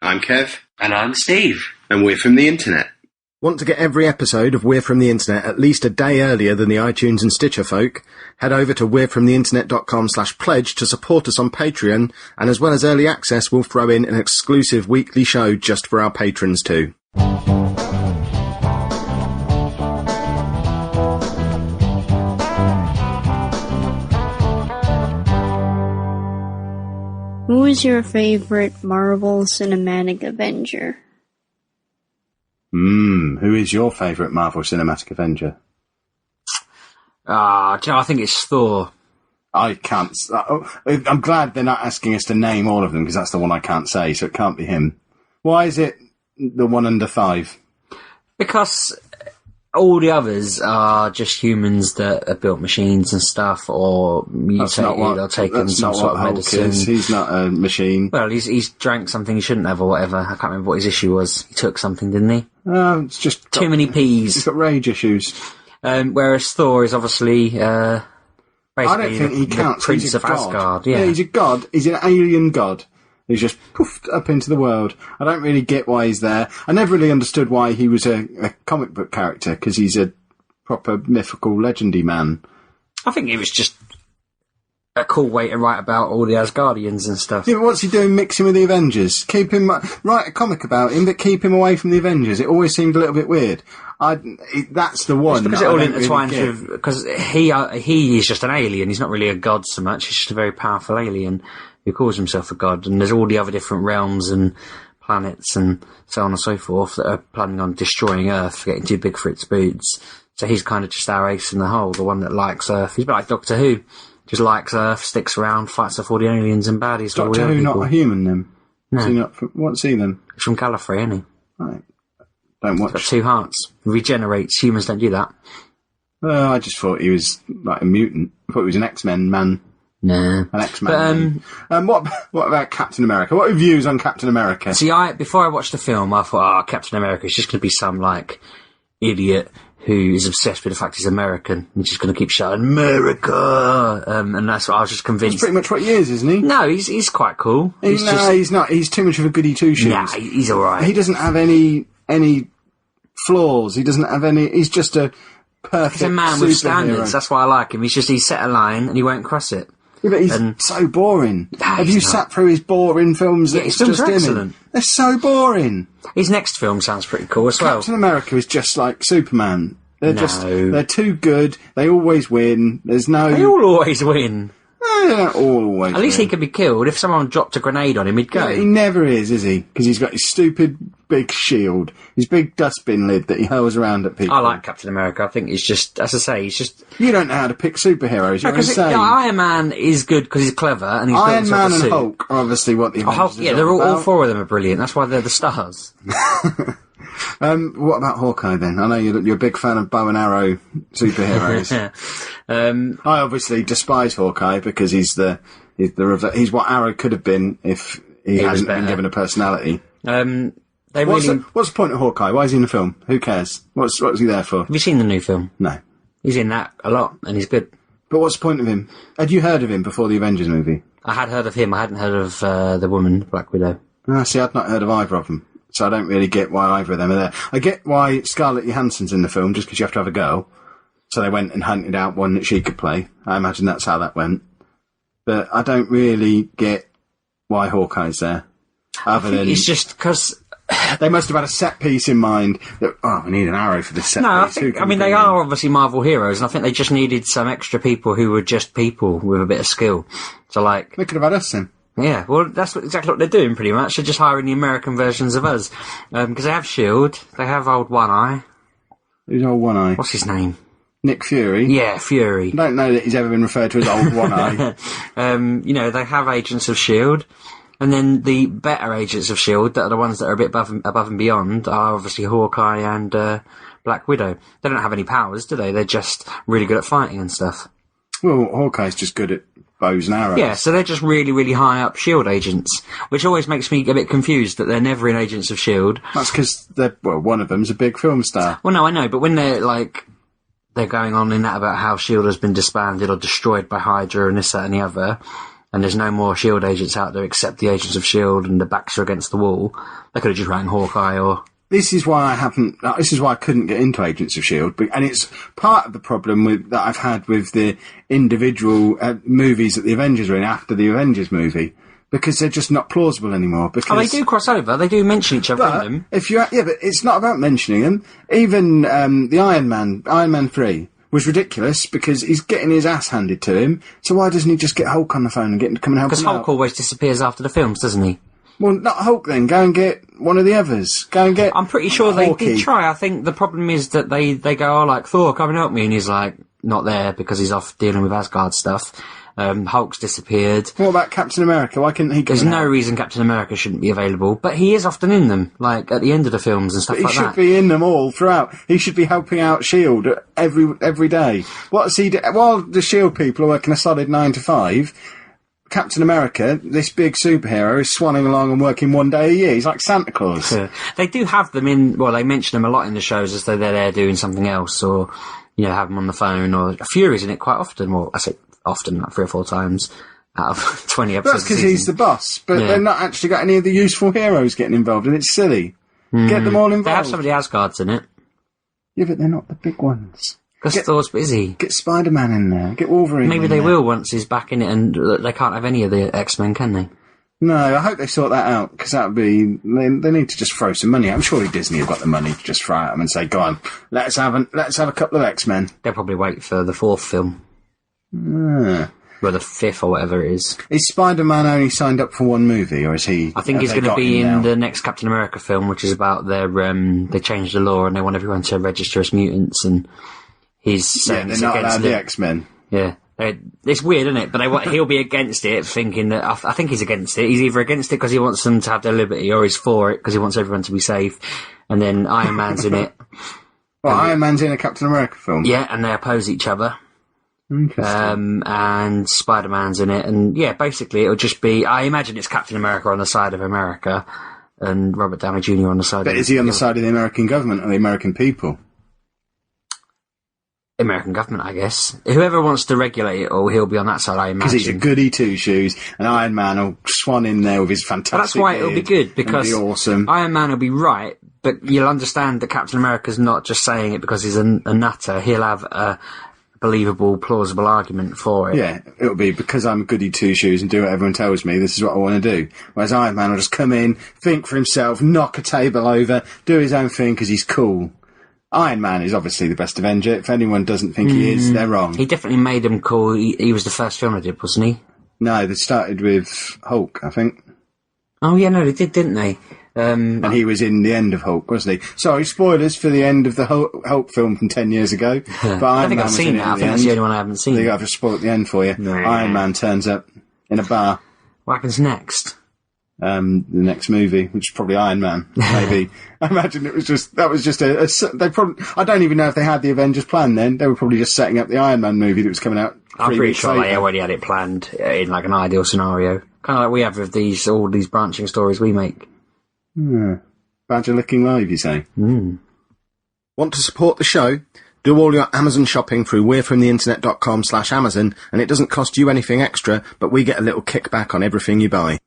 I'm Kev. And I'm Steve. And we're from the internet. Want to get every episode of We're From The Internet at least a day earlier than the iTunes and Stitcher folk? Head over to we'refromtheinternet.com/pledge to support us on Patreon, and as well as early access, we'll throw in an exclusive weekly show just for our patrons too. Who is your favorite Marvel Cinematic Avenger? Who is your favourite Marvel Cinematic Avenger? I think it's Thor. I can't... I'm glad they're not asking us to name all of them, because that's the one I can't say, so it can't be him. Why is it the one under 5? Because all the others are just humans that have built machines and stuff, or mutated or taken some sort of medicine. He's not a machine. Well, he's drank something he shouldn't have or whatever. I can't remember what his issue was. He took something, didn't he? It's just... Too many peas. He's got rage issues. Whereas Thor is obviously... basically I don't think he counts. Prince he's a of god. Asgard. Yeah, he's a god. He's an alien god. He's just poofed up into the world. I don't really get why he's there. I never really understood why he was a comic book character, because he's a proper mythical, legendy man. I think it was just a cool way to write about all the Asgardians and stuff. Yeah, but what's he doing mixing with the Avengers? Keep him... write a comic about him, but keep him away from the Avengers. It always seemed a little bit weird. That's the one. It's because it all intertwines with... Because he is just an alien. He's not really a god so much. He's just a very powerful alien who calls himself a god. And there's all the other different realms and planets and so on and so forth that are planning on destroying Earth, getting too big for its boots. So he's kind of just our ace in the hole, the one that likes Earth. He's a bit like Doctor Who. Just likes Earth, sticks around, fights off all the aliens and baddies. Doctor Who not a human then? No. What's he then? He's from Gallifrey, isn't he? Right. Don't watch. He's got 2 hearts. Regenerates. Humans don't do that. I just thought he was like a mutant. I thought he was an X-Men man. Nah. An X-Man. What about Captain America? What are your views on Captain America? See, before I watched the film, I thought, Captain America is just going to be some, idiot who is obsessed with the fact he's American. He's just going to keep shouting, America! And that's what I was just convinced. That's pretty much what he is, isn't he? No, he's quite cool. He's not. He's too much of a goody two-shoes. Nah, he's alright. He doesn't have any flaws. He doesn't have any... He's just a perfect He's a man with standards. That's why I like him. He's set a line and he won't cross it. Yeah, but he's so boring. Have you sat through his boring films? Yeah, his films are excellent. They're so boring. His next film sounds pretty cool as well. Captain America is just like Superman. They're too good. They always win. They all always win. They don't always At least win. he could be killed. If someone dropped a grenade on him, he'd go. Yeah, he never is he? Because he's got his stupid big shield, his big dustbin lid that he hurls around at people. I like Captain America. I think he's just, as I say, he's just... You don't know how to pick superheroes. You're insane. Iron Man is good because he's clever and he's Iron built Man a and suit. Hulk are obviously what the Avengers yeah, they're all 4 of them are brilliant. That's why they're the stars. What about Hawkeye then? I know you're a big fan of bow and arrow superheroes. I obviously despise Hawkeye because he's what Arrow could have been if he hadn't been given a personality. What's the point of Hawkeye? Why is he in the film? Who cares? What's he there for? Have you seen the new film? No. He's in that a lot and he's good. But what's the point of him? Had you heard of him before the Avengers movie? I had heard of him. I hadn't heard of the woman, Black Widow. See, I'd not heard of either of them. So I don't really get why either of them are there. I get why Scarlett Johansson's in the film, just because you have to have a girl. So they went and hunted out one that she could play. I imagine that's how that went. But I don't really get why Hawkeye's there. It's just because... They must have had a set piece in mind that, we need an arrow for this set piece. They are obviously Marvel heroes, and I think they just needed some extra people who were just people with a bit of skill. So, They could have had us then. Yeah, well, that's exactly what they're doing, pretty much. They're just hiring the American versions of us. Because they have S.H.I.E.L.D., they have old One Eye. Who's old One Eye? What's his name? Nick Fury? Yeah, Fury. I don't know that he's ever been referred to as old One Eye. They have Agents of S.H.I.E.L.D., and then the better Agents of S.H.I.E.L.D., that are the ones that are a bit above and beyond, are obviously Hawkeye and Black Widow. They don't have any powers, do they? They're just really good at fighting and stuff. Well, Hawkeye's just good at bows and arrows. Yeah, so they're just really, really high up S.H.I.E.L.D. agents, which always makes me a bit confused that they're never in Agents of S.H.I.E.L.D. That's because one of them's a big film star. Well, no, I know, but when they're going on in that about how S.H.I.E.L.D. has been disbanded or destroyed by Hydra and this, that and the other, and there's no more S.H.I.E.L.D. agents out there except the agents of S.H.I.E.L.D. and the backs are against the wall, they could have just rang Hawkeye or... This is why I couldn't get into Agents of S.H.I.E.L.D., and it's part of the problem that I've had with the individual movies that the Avengers are in after the Avengers movie, because they're just not plausible anymore. Because they do cross over. They do mention each other in them. But it's not about mentioning them. Even the Iron Man 3, was ridiculous because he's getting his ass handed to him. So why doesn't he just get Hulk on the phone and get him to come and help him out? Because Hulk always disappears after the films, doesn't he? Well, not Hulk then. Go and get one of the others. Go and get... I'm pretty sure they did try. I think the problem is that they go, Thor, come and help me. And he's like, not there because he's off dealing with Asgard stuff. Hulk's disappeared. What about Captain America? Why couldn't he come There's no reason Captain America shouldn't be available. But he is often in them, like at the end of the films and stuff like that. He should be in them all throughout. He should be helping out S.H.I.E.L.D. every day. What's he do? While the S.H.I.E.L.D. people are working a solid 9 to 5... Captain America, this big superhero, is swanning along and working one day a year. He's like Santa Claus. Yeah. They do have them in, they mention them a lot in the shows as though they're there doing something else, or, have them on the phone, or Fury's in it quite often. Well, I say often, like 3 or 4 times out of 20 episodes. That's because he's the boss, but they've not actually got any of the useful heroes getting involved, and it's silly. Get them all involved. They have some of the Asgards in it. Yeah, but they're not the big ones. Because Thor's busy. Get Spider-Man in there. Get Wolverine Maybe they will once he's back in it, and they can't have any of the X-Men, can they? No, I hope they sort that out, because that would be... They need to just throw some money at them. Surely Disney have got the money to just throw at them and say, go on, let's have a couple of X-Men. They'll probably wait for the 4th film. Or the 5th, or whatever it is. Is Spider-Man only signed up for one movie, or is he... I think he's going to be in the next Captain America film, which is about their... they changed the law, and they want everyone to register as mutants, and... He's saying they're not allowed the X-Men. Yeah. It's weird, isn't it? But he'll be against it, thinking that... I think he's against it. He's either against it because he wants them to have their liberty, or he's for it because he wants everyone to be safe. And then Iron Man's in it. Well, Iron Man's in a Captain America film? Yeah, and they oppose each other. Interesting. And Spider-Man's in it. And, yeah, basically it'll just be... I imagine it's Captain America on the side of America, and Robert Downey Jr. on the side of... But is he on the side of the American government or the American people? American government, I guess. Whoever wants to regulate it all, he'll be on that side, I imagine. Because he's a goody two-shoes, and Iron Man will swan in there with his fantastic That's why it'll be good, because be awesome. Iron Man will be right, but you'll understand that Captain America's not just saying it because he's a nutter. He'll have a believable, plausible argument for it. Yeah, it'll be because I'm a goody two-shoes and do what everyone tells me, this is what I want to do. Whereas Iron Man will just come in, think for himself, knock a table over, do his own thing because he's cool. Iron Man is obviously the best Avenger. If anyone doesn't think he is, they're wrong. He definitely made him cool. He was the first film they did, wasn't he? No, they started with Hulk, I think. Oh, yeah, no, they did, didn't they? And he was in the end of Hulk, wasn't he? Sorry, spoilers for the end of the Hulk film from 10 years ago. But I think I've seen that. I think that's the only one I haven't seen. I've just spoiled the end for you. No. Iron Man turns up in a bar. What happens next? The next movie, which is probably Iron Man, maybe. I imagine it was just, they probably, I don't even know if they had the Avengers planned then. They were probably just setting up the Iron Man movie that was coming out. I'm pretty sure they already had it planned in like an ideal scenario. Kind of like we have with all these branching stories we make. Badger looking live, you say? Want to support the show? Do all your Amazon shopping through we'refromtheinternet.com/Amazon, and it doesn't cost you anything extra, but we get a little kickback on everything you buy.